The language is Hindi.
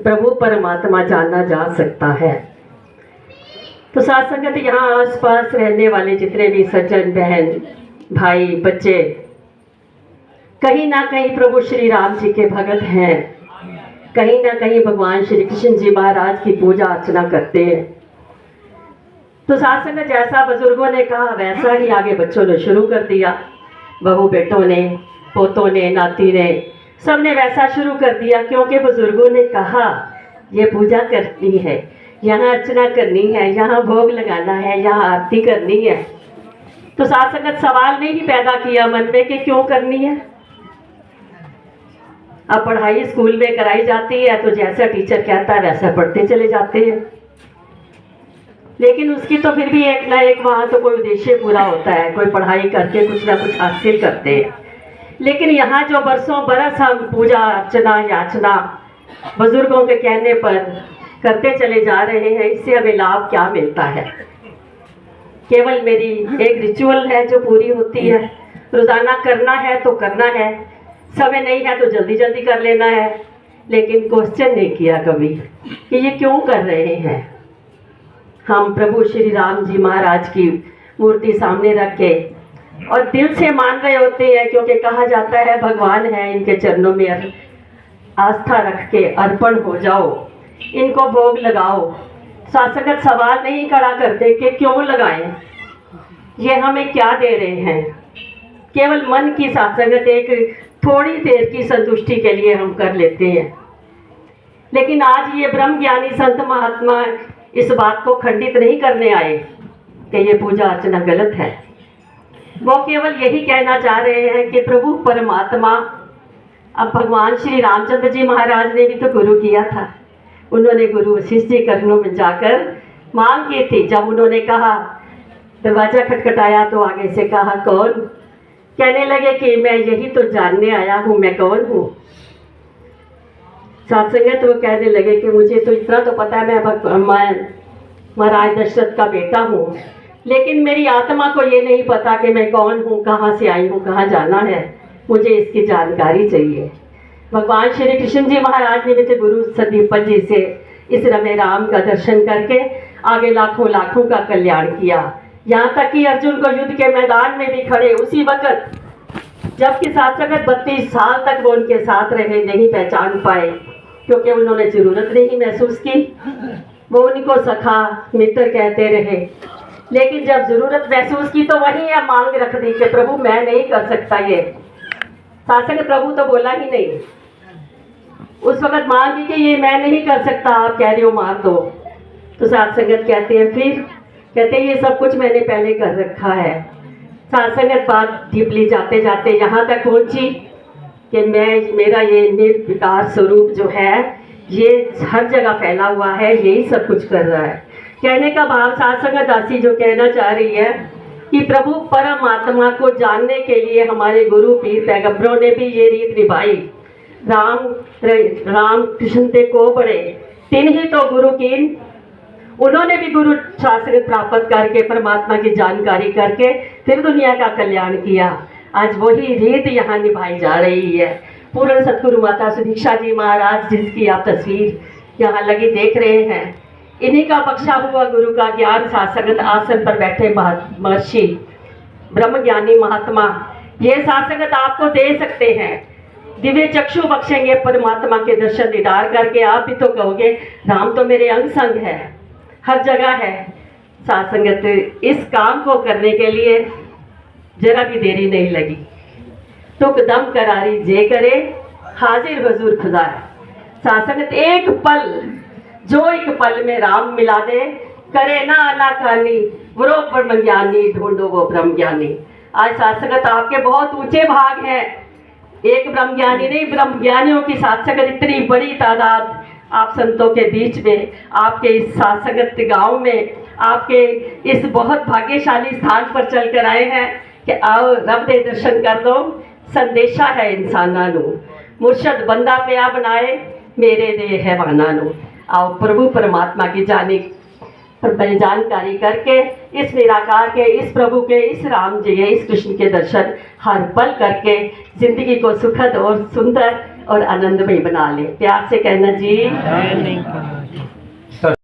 प्रभु परमात्मा जाना जा सकता है। तो साथ संगत यहाँ आसपास रहने वाले जितने भी सज्जन बहन भाई बच्चे कहीं ना कहीं प्रभु श्री राम जी के भगत हैं, कहीं ना कहीं भगवान श्री कृष्ण जी महाराज की पूजा अर्चना करते हैं। तो साथ संगत जैसा बुजुर्गों ने कहा वैसा ही आगे बच्चों ने शुरू कर दिया। बहू बेटों ने, पोतों ने, नाती ने, सब ने वैसा शुरू कर दिया, क्योंकि बुजुर्गों ने कहा ये पूजा करनी है, यहाँ अर्चना करनी है, यहाँ भोग लगाना है, यहाँ आरती करनी है। तो साथ संगत सवाल ने ही पैदा किया मन में कि क्यों करनी है। अब पढ़ाई स्कूल में कराई जाती है तो जैसा टीचर कहता है वैसा पढ़ते चले जाते हैं, लेकिन उसकी तो फिर भी एक ना एक वहाँ तो कोई उद्देश्य पूरा होता है, कोई पढ़ाई करके कुछ ना कुछ हासिल करते हैं। लेकिन यहाँ जो बरसों बरस हम पूजा अर्चना याचना बुजुर्गों के कहने पर करते चले जा रहे हैं, इससे हमें लाभ क्या मिलता है? केवल मेरी एक रिचुअल है जो पूरी होती है, रोजाना करना है तो करना है, समय नहीं है तो जल्दी जल्दी कर लेना है, लेकिन क्वेश्चन नहीं किया कभी कि ये क्यों कर रहे हैं। हम प्रभु श्री राम जी महाराज की मूर्ति सामने रख के और दिल से मान रहे होते हैं, क्योंकि कहा जाता है भगवान है, इनके चरणों में आस्था रख के अर्पण हो जाओ, इनको भोग लगाओ। शासक सवाल नहीं खड़ा करते कि क्यों लगाएं, ये हमें क्या दे रहे हैं। केवल मन की शासक एक थोड़ी देर की संतुष्टि के लिए हम कर लेते हैं। लेकिन आज ये ब्रह्म ज्ञानी संत महात्मा इस बात को खंडित नहीं करने आए कि ये पूजा अर्चना गलत है। वो केवल यही कहना चाह रहे हैं कि प्रभु परमात्मा, अब भगवान श्री रामचंद्र जी महाराज ने भी तो गुरु किया था। उन्होंने गुरु वशिष्ठ जी चरणों में जाकर मांग की थी। जब उन्होंने कहा, दरवाजा खटखटाया तो आगे से कहा कौन? कहने लगे कि मैं यही तो जानने आया हूँ, मैं कौन हूँ। साथ संगत वो कहने लगे कि मुझे तो इतना तो पता है मैं महाराज दशरथ का बेटा हूँ, लेकिन मेरी आत्मा को ये नहीं पता कि मैं कौन हूँ, कहाँ से आई हूँ, कहाँ जाना है, मुझे इसकी जानकारी चाहिए। भगवान श्री कृष्ण जी महाराज ने भी गुरु सदीपन जी से इस रमे राम का दर्शन करके आगे लाखों लाखों का कल्याण किया। यहाँ तक कि अर्जुन को युद्ध के मैदान में भी खड़े उसी वक्त, जबकि साथ संगत 32 साल तक वो उनके साथ रहे, नहीं पहचान पाए, क्योंकि उन्होंने जरूरत नहीं महसूस की। वो उनको सखा मित्र कहते रहे, लेकिन जब जरूरत महसूस की तो वहीं यह मांग रख दी कि प्रभु मैं नहीं कर सकता ये। शासक प्रभु तो बोला ही नहीं, उस वक्त मांग की कि ये मैं नहीं कर सकता, आप कह रहे हो मार दो। तो साथ संगत कहते हैं, फिर कहते हैं ये सब कुछ मैंने पहले कर रखा है। साथ संगत बात डीपली जाते जाते यहाँ तक पहुँची कि मेरा ये निर्विकार स्वरूप जो है ये हर जगह फैला हुआ है, यही सब कुछ कर रहा है। कहने का भाव साथ संगत दासी जो कहना चाह रही है कि प्रभु परमात्मा को जानने के लिए हमारे गुरु पीर पैगंबरों ने भी ये रीत निभाई। राम कृष्ण ते को बड़े तीन ही तो गुरु कीन, उन्होंने भी गुरु शास्त्र प्राप्त करके परमात्मा की जानकारी करके फिर दुनिया का कल्याण किया। आज वही रीत यहाँ निभाई जा रही है। पूर्ण सतगुरु माता सुदीक्षा जी महाराज जिसकी आप तस्वीर यहाँ लगी देख रहे हैं, इन्हीं का बख्शा हुआ गुरु का ज्ञान शासक आसन पर बैठे महर्षि ब्रह्म ज्ञानी महात्मा ये शासक आपको दे सकते हैं। दिव्य चक्षु बख्शेंगे परमात्मा के दर्शन दीदार करके। आप भी तो कहोगे राम तो मेरे अंग संग है, हर जगह है। साथ संगत इस काम को करने के लिए जरा भी देरी नहीं लगी। तुक दम करारी जे करे हाजिर हजूर खुदा है। साथ संगत एक पल, जो एक पल में राम मिला दे, करे ना अनाकानी वो ब्रह्म ज्ञानी, ढूंढो वो ब्रह्म ज्ञानी। आज साथ संगत आपके बहुत ऊंचे भाग हैं। एक ब्रह्म ज्ञानी नहीं, ब्रह्म ज्ञानियों की साथ संगत इतनी बड़ी तादाद आप संतों के बीच में, आपके इस सासंगत गांव में, आपके इस बहुत भाग्यशाली स्थान पर चल कर आए हैं कि आओ रब दे दर्शन कर दो। संदेशा है इंसाना नू, मुर्शद बंदा पिया बनाए मेरे दे हैवाना नू। आओ प्रभु परमात्मा की जानकारी करके इस निराकार के, इस प्रभु के, इस राम जी के, इस कृष्ण के दर्शन हर पल करके जिंदगी को सुखद और सुंदर और आनंदमय बना ले। प्यार से कहना जी।